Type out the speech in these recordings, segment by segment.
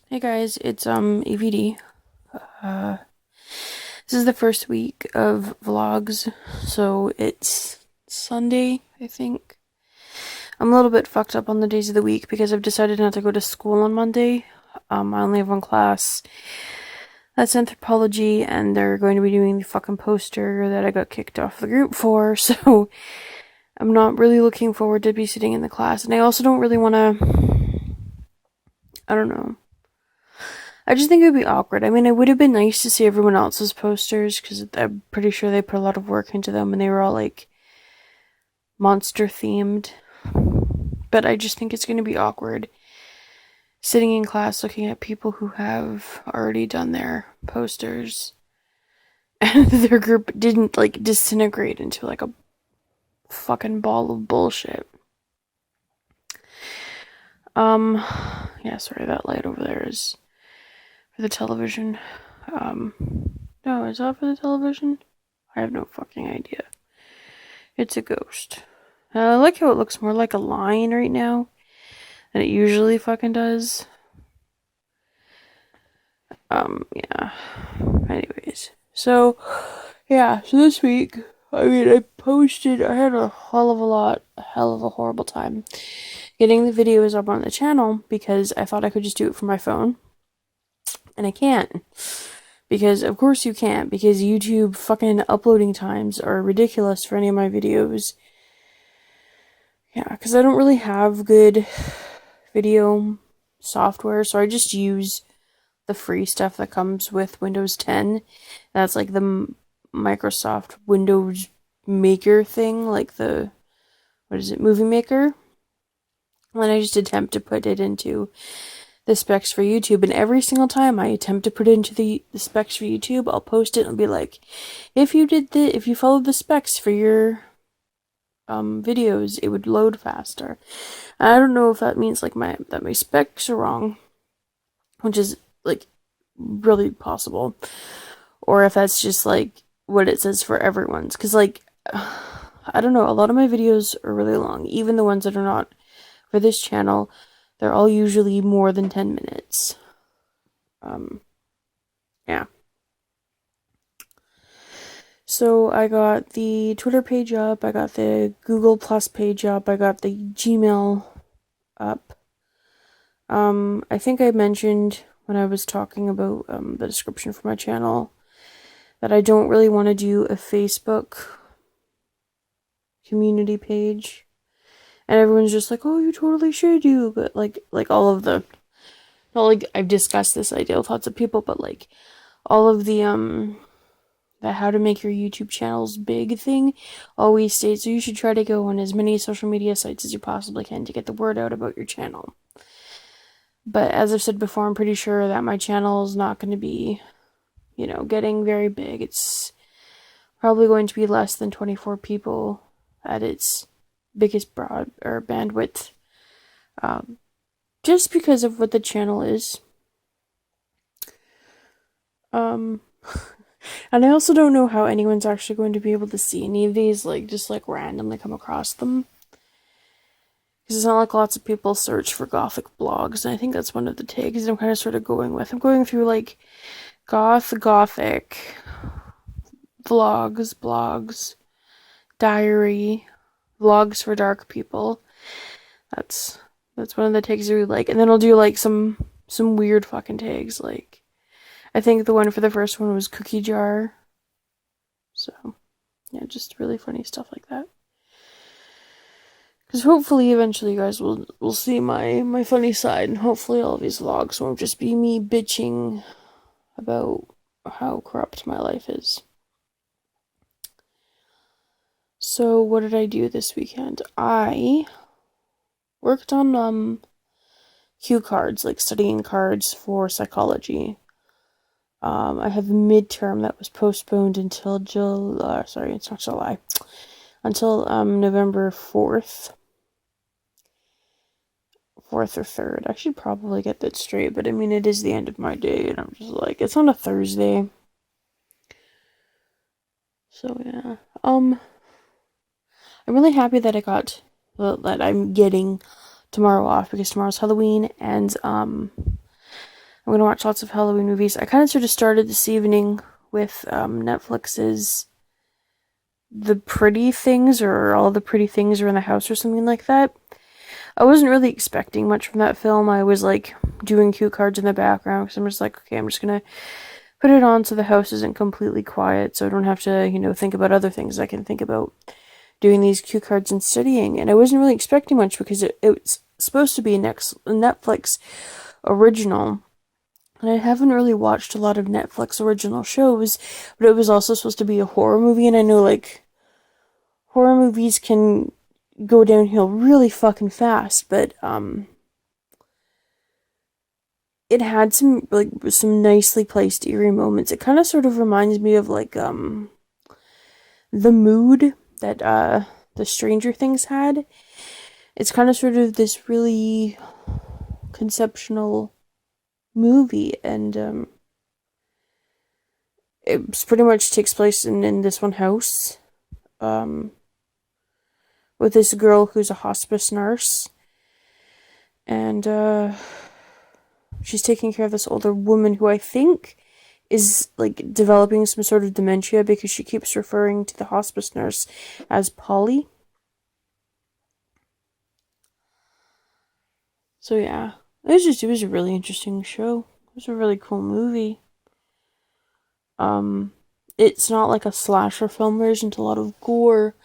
Hey guys, it's AVD. Uh this is the first week of vlogs, so it's Sunday, I think. I'm a little bit fucked up on the days of the week because I've decided not to go to school on Monday. I only have one class. That's anthropology, and they're going to be doing the fucking poster that I got kicked off the group for, so I'm not really looking forward to be sitting in the class, and I also don't really want to, I don't know. I just think it would be awkward. I mean, it would have been nice to see everyone else's posters because I'm pretty sure they put a lot of work into them and they were all like monster themed. But I just think it's going to be awkward sitting in class looking at people who have already done their posters and their group didn't like disintegrate into like a fucking ball of bullshit. Yeah, sorry, that light over there is for the television. Um, no, is that for the television? I have no fucking idea. It's a ghost. I like how it looks more like a line right now than it usually fucking does. Yeah. Anyways. So this week, I mean, I had a hell of a horrible time getting the videos up on the channel because I thought I could just do it from my phone. And I can't. Because, of course, you can't, because YouTube fucking uploading times are ridiculous for any of my videos. Yeah, because I don't really have good video software, so I just use the free stuff that comes with Windows 10. That's like the Microsoft Windows Maker thing, like the, what is it, Movie Maker? And then I just attempt to put it into the specs for YouTube, and every single time I attempt to put it into the specs for YouTube, I'll post it and I'll be like, if you followed the specs for your videos, it would load faster. I don't know if that means like my specs are wrong, which is like really possible, or if that's just like what it says for everyone's. Because like I don't know, a lot of my videos are really long, even the ones that are not for this channel. They're all usually more than 10 minutes. Yeah. So I got the Twitter page up, I got the Google Plus page up, I got the Gmail up. I think I mentioned when I was talking about the description for my channel that I don't really want to do a Facebook community page. And everyone's just like, "Oh, you totally should do," but like all of the, not like I've discussed this idea with lots of people, but like all of the how to make your YouTube channels big thing always states, so you should try to go on as many social media sites as you possibly can to get the word out about your channel. But as I've said before, I'm pretty sure that my channel is not going to be, getting very big. It's probably going to be less than 24 people at its biggest broad or bandwidth, just because of what the channel is. And I also don't know how anyone's actually going to be able to see any of these, like, just like randomly come across them. Because it's not like lots of people search for gothic blogs, and I think that's one of the tags I'm kind of sort of going with. I'm going through like gothic, vlogs, blogs, diary, vlogs for dark people. That's one of the tags I really like. And then I'll do like some weird fucking tags, like I think the one for the first one was cookie jar. So yeah, just really funny stuff like that. Because hopefully eventually you guys will see my funny side, and hopefully all of these vlogs won't just be me bitching about how corrupt my life is. So what did I do this weekend? I worked on cue cards, like studying cards for psychology. I have a midterm that was postponed until July. Sorry, it's not July. Until November 4th. 4th or 3rd. I should probably get that straight, but I mean, it is the end of my day, and I'm just like, it's on a Thursday. So yeah. I'm really happy that that I'm getting tomorrow off because tomorrow's Halloween, and I'm gonna watch lots of Halloween movies. I kind of sort of started this evening with Netflix's The Pretty Things, or All the Pretty Things Are in the House, or something like that. I wasn't really expecting much from that film. I was like doing cue cards in the background because I'm just like, okay, I'm just gonna put it on so the house isn't completely quiet, so I don't have to, think about other things. I can think about doing these cue cards and studying. And I wasn't really expecting much because it's supposed to be a Netflix original. And I haven't really watched a lot of Netflix original shows, but it was also supposed to be a horror movie, and I know, like, horror movies can go downhill really fucking fast, but it had some nicely placed eerie moments. It kind of sort of reminds me of like the mood that the Stranger Things had. It's kind of sort of this really conceptual movie, and it pretty much takes place in this one house, um, with this girl who's a hospice nurse, and she's taking care of this older woman who I think is like developing some sort of dementia because she keeps referring to the hospice nurse as Polly. So yeah, it was a really interesting show. It was a really cool movie. Um, it's not like a slasher film. There isn't a lot of gore,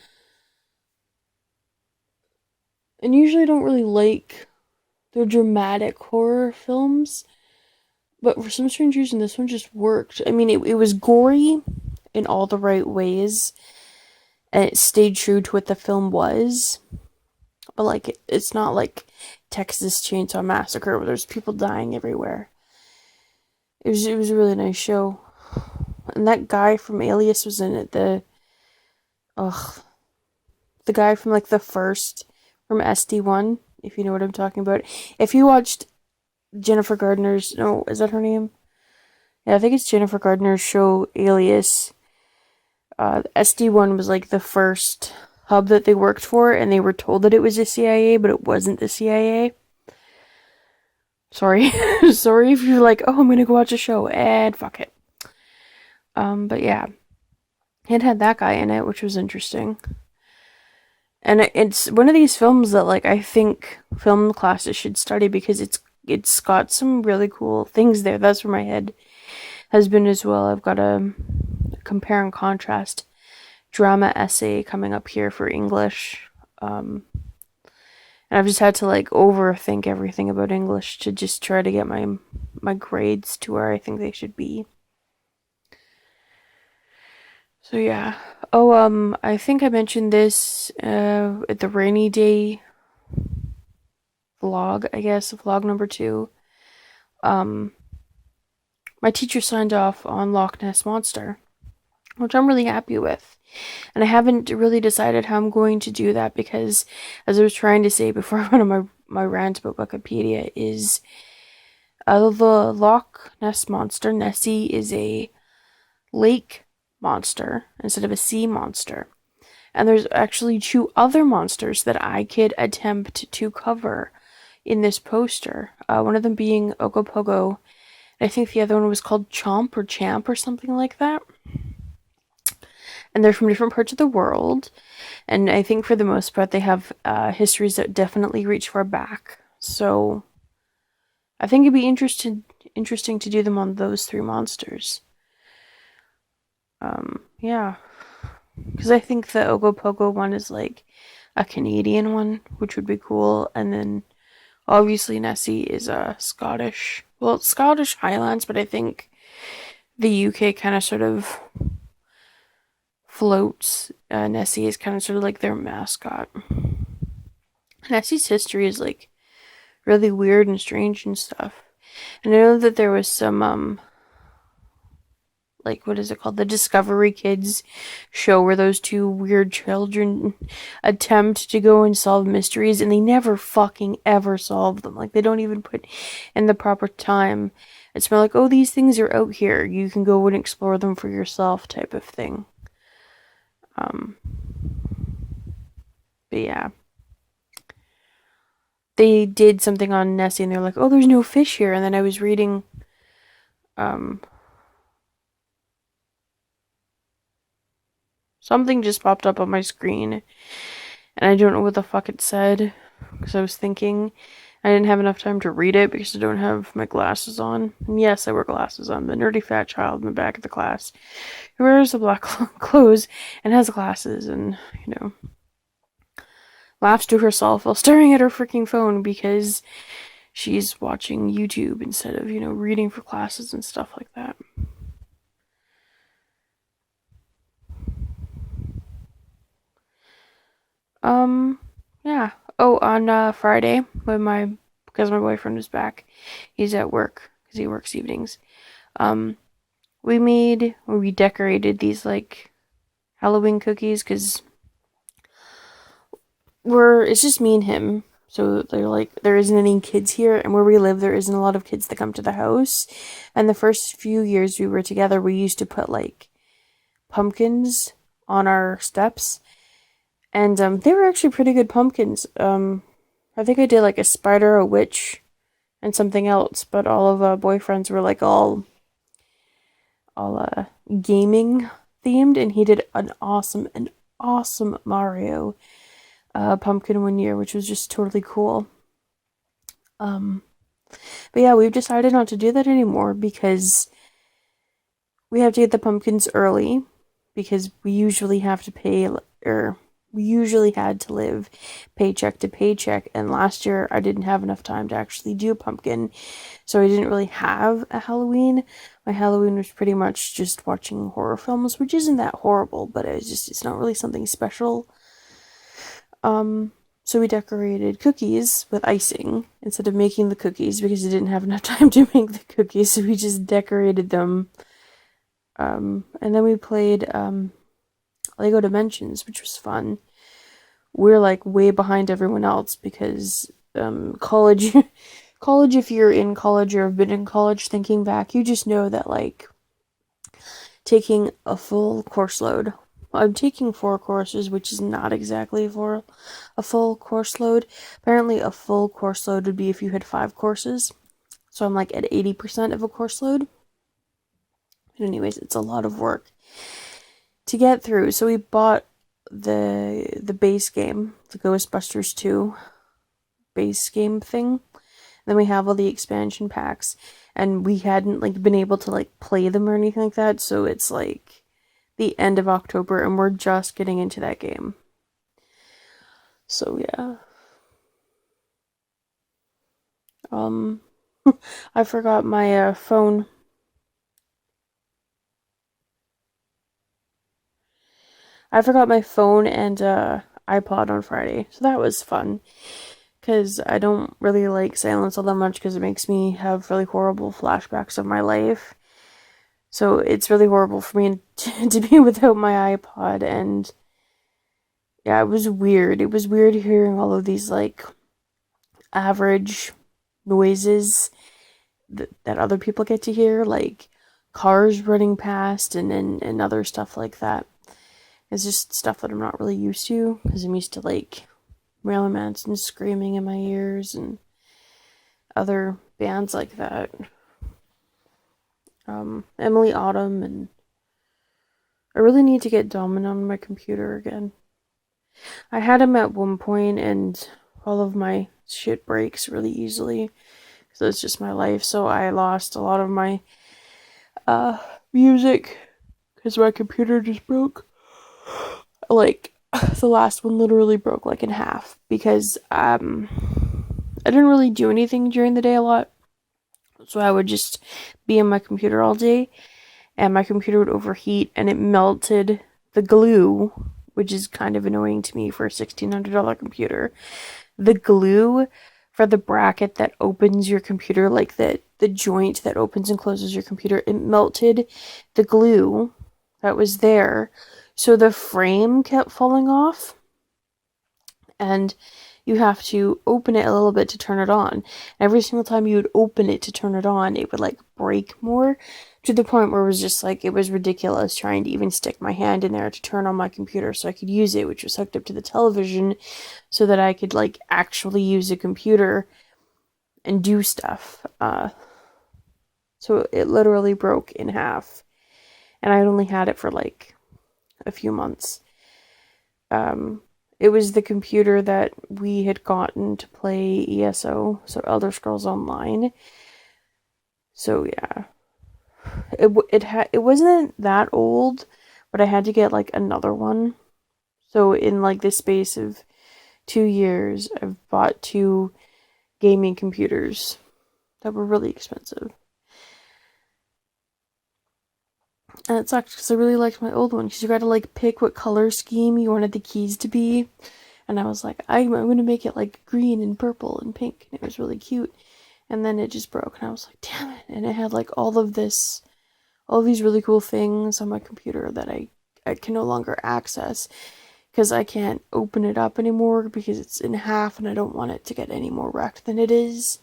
and usually I don't really like the dramatic horror films. But for some strange reason, this one just worked. I mean, it was gory in all the right ways, and it stayed true to what the film was. But like, it's not like Texas Chainsaw Massacre where there's people dying everywhere. It was a really nice show, and that guy from Alias was in it. Ugh, the guy from like the first from SD1, if you know what I'm talking about. If you watched Jennifer Gardner's, no, is that her name? Yeah, I think it's Jennifer Gardner's show Alias. SD1 was like the first hub that they worked for, and they were told that it was the CIA, but it wasn't the CIA. Sorry. Sorry if you're like, oh, I'm gonna go watch a show, and fuck it. But yeah. It had that guy in it, which was interesting. And it's one of these films that, like, I think film classes should study because it's got some really cool things there. That's where my head has been as well. I've got a compare and contrast drama essay coming up here for English. And I've just had to like overthink everything about English to just try to get my grades to where I think they should be. So yeah. Oh, I think I mentioned this at the rainy day vlog, I guess, vlog number 2. Um, my teacher signed off on Loch Ness Monster, which I'm really happy with. And I haven't really decided how I'm going to do that because, as I was trying to say before I went on my rant about Wikipedia, is the Loch Ness Monster, Nessie, is a lake monster instead of a sea monster. And there's actually 2 other monsters that I could attempt to cover in this poster. One of them being Ogopogo. I think the other one was called Chomp or Champ or something like that. And they're from different parts of the world. And I think for the most part they have histories that definitely reach far back. So I think it'd be interesting to do them on those 3 monsters. Yeah. Because I think the Ogopogo one is like a Canadian one, which would be cool. And then obviously Nessie is a Scottish. Well, it's Scottish Highlands, but I think the UK kind of sort of floats. Nessie is kind of sort of like their mascot. Nessie's history is like really weird and strange and stuff. And I know that there was some like, what is it called? The Discovery Kids show where those 2 weird children attempt to go and solve mysteries, and they never fucking ever solve them. Like, they don't even put in the proper time. It's more like, oh, these things are out here. You can go and explore them for yourself type of thing. But yeah. They did something on Nessie, and they're like, oh, there's no fish here. And then I was reading Um, Something just popped up on my screen, and I don't know what the fuck it said, because I was thinking I didn't have enough time to read it because I don't have my glasses on. And yes, I wear glasses. I'm the nerdy fat child in the back of the class who wears the black clothes and has glasses and, laughs to herself while staring at her freaking phone because she's watching YouTube instead of, reading for classes and stuff like that. Yeah. Oh, on Friday, because my boyfriend was back, he's at work because he works evenings. Um, we decorated these like Halloween cookies because it's just me and him. So they're like, there isn't any kids here, and where we live, there isn't a lot of kids that come to the house. And the first few years we were together, we used to put like pumpkins on our steps, and they were actually pretty good pumpkins. I think I did like a spider, a witch, and something else, but all of our boyfriends were like all gaming themed, and he did an awesome Mario pumpkin one year, which was just totally cool. But yeah, we've decided not to do that anymore because we have to get the pumpkins early because we usually have to pay, or we usually had to live paycheck to paycheck, and last year I didn't have enough time to actually do a pumpkin, so I didn't really have a Halloween. My Halloween was pretty much just watching horror films, which isn't that horrible, but it's not really something special. So we decorated cookies with icing instead of making the cookies because I didn't have enough time to make the cookies, so we just decorated them. And then we played Lego Dimensions, which was fun. We're like way behind everyone else because college, if you're in college or have been in college, thinking back, you just know that like taking a full course load. I'm taking 4 courses, which is not exactly for a full course load. Apparently, a full course load would be if you had 5 courses. So I'm like at 80% of a course load. But anyways, it's a lot of work to get through. So we bought the base game, the Ghostbusters 2 base game thing. Then we have all the expansion packs, and we hadn't like been able to like play them or anything like that, so it's like the end of October and we're just getting into that game. So yeah. I forgot my phone. I forgot my phone and iPod on Friday, so that was fun. Because I don't really like Silence all that much because it makes me have really horrible flashbacks of my life. So it's really horrible for me to be without my iPod, and yeah, it was weird. It was weird hearing all of these like average noises that other people get to hear, like cars running past and other stuff like that. It's just stuff that I'm not really used to because I'm used to like Marilyn Manson screaming in my ears and other bands like that. Emily Autumn, and I really need to get Domin on my computer again. I had him at one point and all of my shit breaks really easily because it's just my life, so I lost a lot of my music because my computer just broke. Like, the last one literally broke like in half because I didn't really do anything during the day a lot, so I would just be on my computer all day, and my computer would overheat and it melted the glue, which is kind of annoying to me for a $1,600 computer. The glue for the bracket that opens your computer, like the joint that opens and closes your computer, it melted the glue that was there, so the frame kept falling off, and you have to open it a little bit to turn it on. Every single time you would open it to turn it on, it would like break more, to the point where it was just like, it was ridiculous trying to even stick my hand in there to turn on my computer so I could use it, which was hooked up to the television so that I could like actually use a computer and do stuff. So it literally broke in half. And I only had it for like a few months. It was the computer that we had gotten to play ESO, so Elder Scrolls Online. So yeah, it wasn't that old, but I had to get like another one. So in like the space of 2 years, I've bought two gaming computers that were really expensive. And it sucked because I really liked my old one because you got to like pick what color scheme you wanted the keys to be. And I was like, I'm going to make it like green and purple and pink. And it was really cute. And then it just broke. And I was like, damn it. And it had like all of these really cool things on my computer that I can no longer access because I can't open it up anymore because it's in half and I don't want it to get any more wrecked than it is.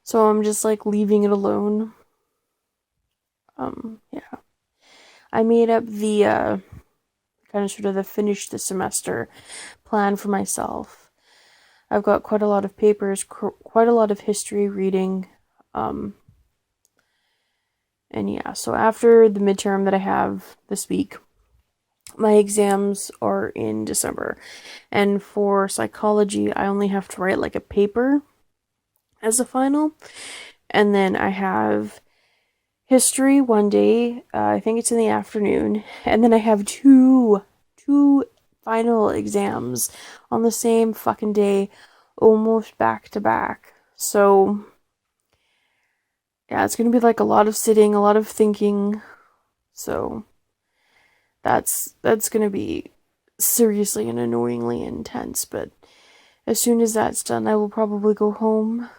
So I'm just like leaving it alone. Yeah. I made up the kind of sort of the finish the semester plan for myself. I've got quite a lot of papers, quite a lot of history reading. And yeah, so after the midterm that I have this week, my exams are in December. And for psychology, I only have to write like a paper as a final. And then I have history one day. I think it's in the afternoon. And then I have two final exams on the same fucking day, almost back to back. So yeah, it's gonna be like a lot of sitting, a lot of thinking. So that's gonna be seriously and annoyingly intense. But as soon as that's done, I will probably go home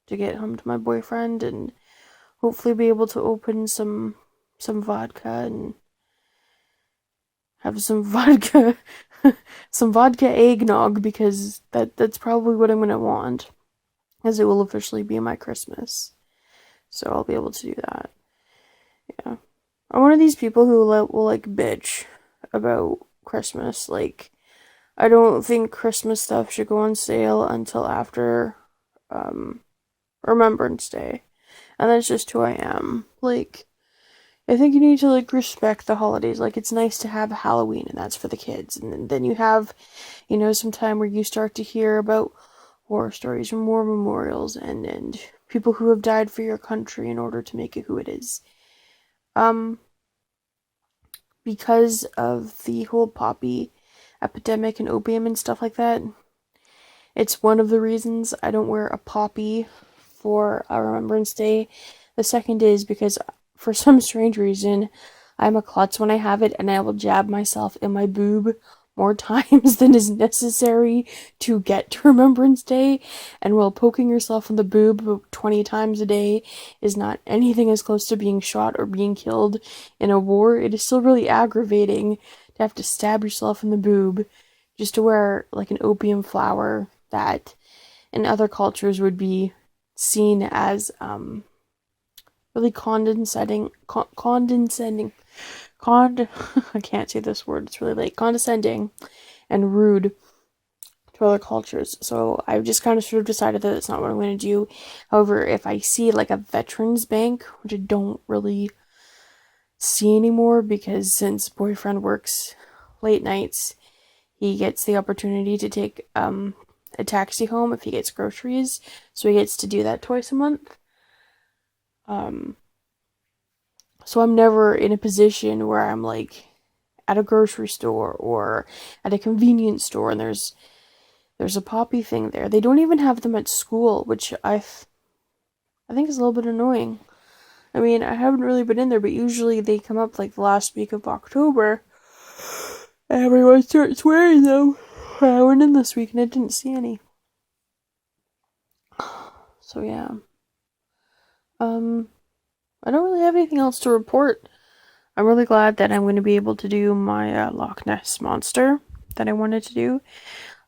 to get home to my boyfriend and hopefully be able to open some vodka and have some vodka some vodka eggnog because that's probably what I'm gonna want, as it will officially be my Christmas. So I'll be able to do that. Yeah. I'm one of these people who will like bitch about Christmas. Like, I don't think Christmas stuff should go on sale until after Remembrance Day. And that's just who I am. Like, I think you need to like respect the holidays. Like, it's nice to have Halloween and that's for the kids. And then you have, some time where you start to hear about horror stories and war memorials and people who have died for your country in order to make it who it is. Because of the whole poppy epidemic and opium and stuff like that, it's one of the reasons I don't wear a poppy for a Remembrance Day. The second is because, for some strange reason, I'm a klutz when I have it, and I will jab myself in my boob more times than is necessary to get to Remembrance Day. And while poking yourself in the boob 20 times a day is not anything as close to being shot or being killed in a war, it is still really aggravating to have to stab yourself in the boob just to wear like an opium flower that in other cultures would be seen as really condescending I can't say this word, it's really late, condescending and rude to other cultures. So I've just kind of sort of decided that it's not what I'm going to do. However, if I see like a veterans bank, which I don't really see anymore because since boyfriend works late nights, he gets the opportunity to take a taxi home if he gets groceries, so he gets to do that twice a month. So I'm never in a position where I'm like at a grocery store or at a convenience store and there's a poppy thing there. They don't even have them at school, which I think is a little bit annoying. I mean, I haven't really been in there, but usually they come up like the last week of October. Everyone starts wearing them. I went in this week and I didn't see any. So yeah. I don't really have anything else to report. I'm really glad that I'm going to be able to do my Loch Ness Monster that I wanted to do.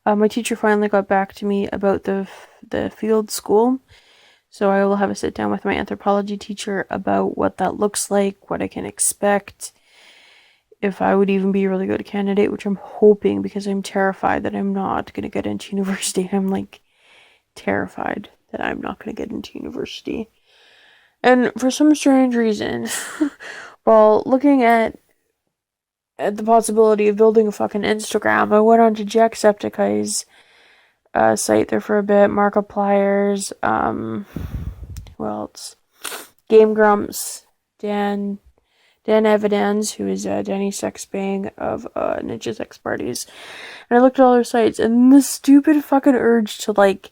My teacher finally got back to me about the field school, so I will have a sit down with my anthropology teacher about what that looks like, what I can expect, if I would even be a really good candidate, which I'm hoping, because I'm terrified that I'm not going to get into university. I'm like terrified that I'm not going to get into university. And for some strange reason, while looking at the possibility of building a fucking Instagram, I went on to Jacksepticeye's site there for a bit, Markiplier's, who else? Game Grumps, Dan Evidence, who is Danny Sexbang of Ninja Sex Parties. And I looked at all their sites, and the stupid fucking urge to, like,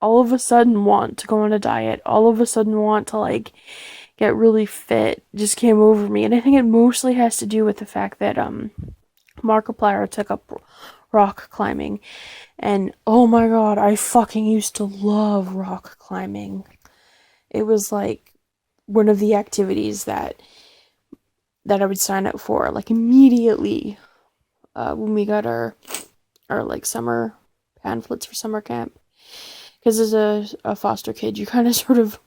all of a sudden want to go on a diet, all of a sudden want to, like, get really fit just came over me. And I think it mostly has to do with the fact that Markiplier took up rock climbing. And oh my god, I fucking used to love rock climbing. It was like one of the activities that I would sign up for, like, immediately when we got our like summer pamphlets for summer camp. Because as a foster kid, you kind of sort of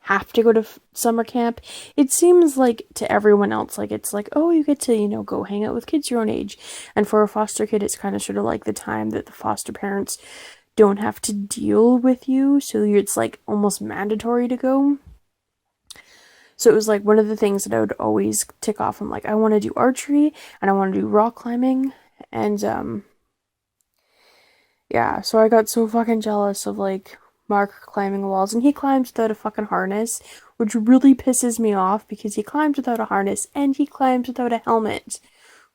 have to go to summer camp. It seems like to everyone else, like, it's like, oh, you get to, you know, go hang out with kids your own age. And for a foster kid, it's kind of sort of like the time that the foster parents don't have to deal with you. So it's like almost mandatory to go. So it was like one of the things that I would always tick off. I'm like, I want to do archery and I want to do rock climbing. And yeah, so I got so fucking jealous of, like, Mark climbing walls, and he climbs without a fucking harness, which really pisses me off because he climbs without a harness and he climbs without a helmet.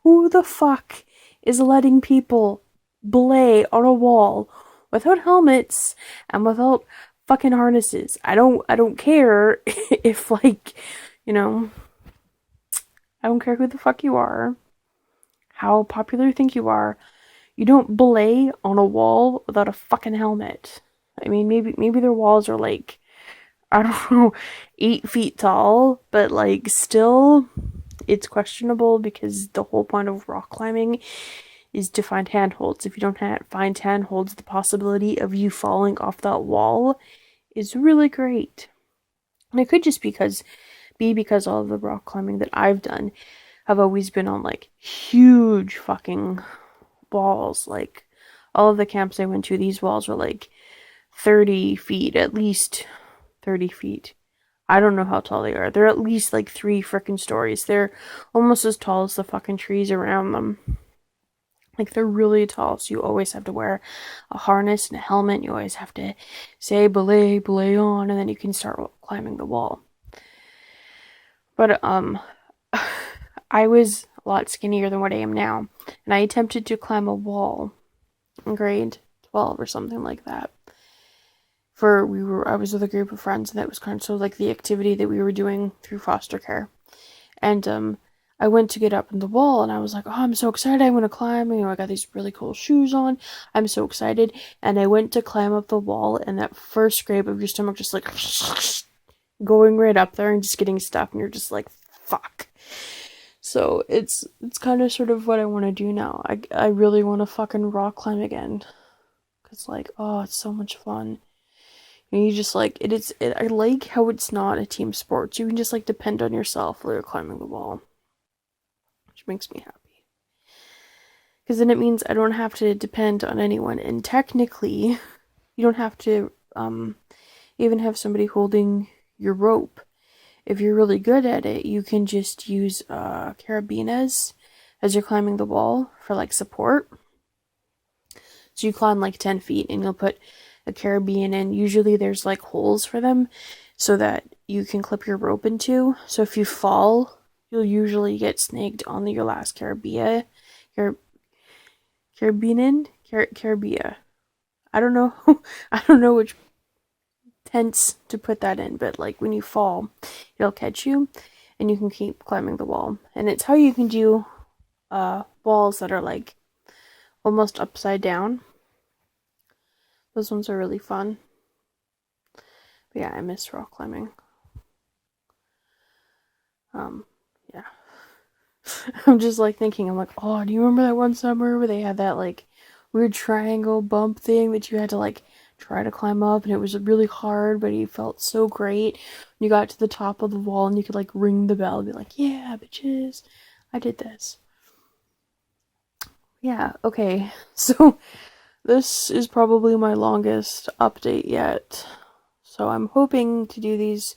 Who the fuck is letting people belay on a wall without helmets and without fucking harnesses? I don't care if, like, you know, I don't care who the fuck you are, how popular you think you are. You don't belay on a wall without a fucking helmet. I mean, maybe their walls are, like, I don't know, 8 feet tall, but, like, still, it's questionable because the whole point of rock climbing is to find handholds. If you don't find handholds, the possibility of you falling off that wall is really great. And it could just because all of the rock climbing that I've done have always been on, like, huge fucking walls. Like, all of the camps I went to, these walls were like 30 feet, at least 30 feet. I don't know how tall they are. They're at least like 3 freaking stories. They're almost as tall as the fucking trees around them. Like, they're really tall, so you always have to wear a harness and a helmet. You always have to say belay, belay on, and then you can start climbing the wall. But I was a lot skinnier than what I am now, and I attempted to climb a wall in grade 12 or something like that. I was with a group of friends, and that was kind of sort of like the activity that we were doing through foster care. And I went to get up in the wall, and I was like, oh, I'm so excited, I'm gonna climb, you know, I got these really cool shoes on, I'm so excited. And I went to climb up the wall, and that first scrape of your stomach just like going right up there and just getting stuck, and you're just like, fuck. So it's kind of sort of what I want to do now. I really want to fucking rock climb again, cause, like, oh, it's so much fun. And you just, like, I like how it's not a team sport. You can just, like, depend on yourself while you're climbing the wall, which makes me happy. Because then it means I don't have to depend on anyone, and technically, you don't have to even have somebody holding your rope. If you're really good at it, you can just use carabiners as you're climbing the wall for, like, support. So you climb like 10 feet and you'll put a carabiner in. Usually there's, like, holes for them so that you can clip your rope into. So if you fall, you'll usually get snagged on your last carabiner. Carabiner. I don't know. I don't know which tense to put that in, but, like, when you fall, it'll catch you and you can keep climbing the wall. And it's how you can do walls that are, like, almost upside down. Those ones are really fun. But yeah, I miss rock climbing. Yeah. I'm just, like, thinking, I'm like, oh, do you remember that one summer where they had that, like, weird triangle bump thing that you had to, like, try to climb up, and it was really hard, but you felt so great. You got to the top of the wall and you could, like, ring the bell and be like, yeah, bitches, I did this. Yeah, okay. So this is probably my longest update yet. So I'm hoping to do these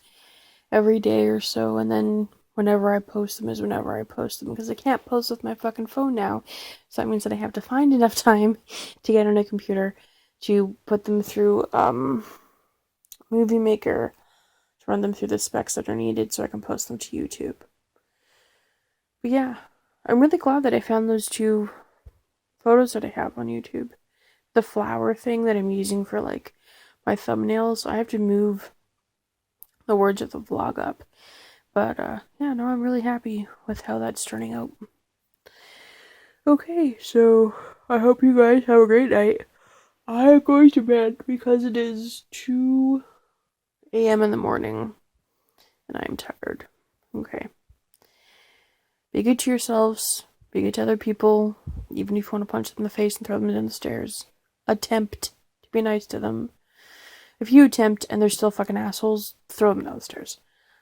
every day or so, and then whenever I post them is whenever I post them, because I can't post with my fucking phone now. So that means that I have to find enough time to get on a computer to put them through Movie Maker, to run them through the specs that are needed so I can post them to YouTube. But yeah, I'm really glad that I found those 2 photos that I have on YouTube. The flower thing that I'm using for like my thumbnails, I have to move the words of the vlog up. But yeah, no, I'm really happy with how that's turning out. Okay, so I hope you guys have a great night. I'm going to bed because it is 2 a.m. in the morning and I'm tired. Okay. Be good to yourselves. Be good to other people. Even if you want to punch them in the face and throw them down the stairs. Attempt to be nice to them. If you attempt and they're still fucking assholes, throw them down the stairs.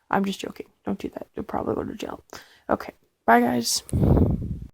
I'm just joking. Don't do that. You'll probably go to jail. Okay. Bye, guys.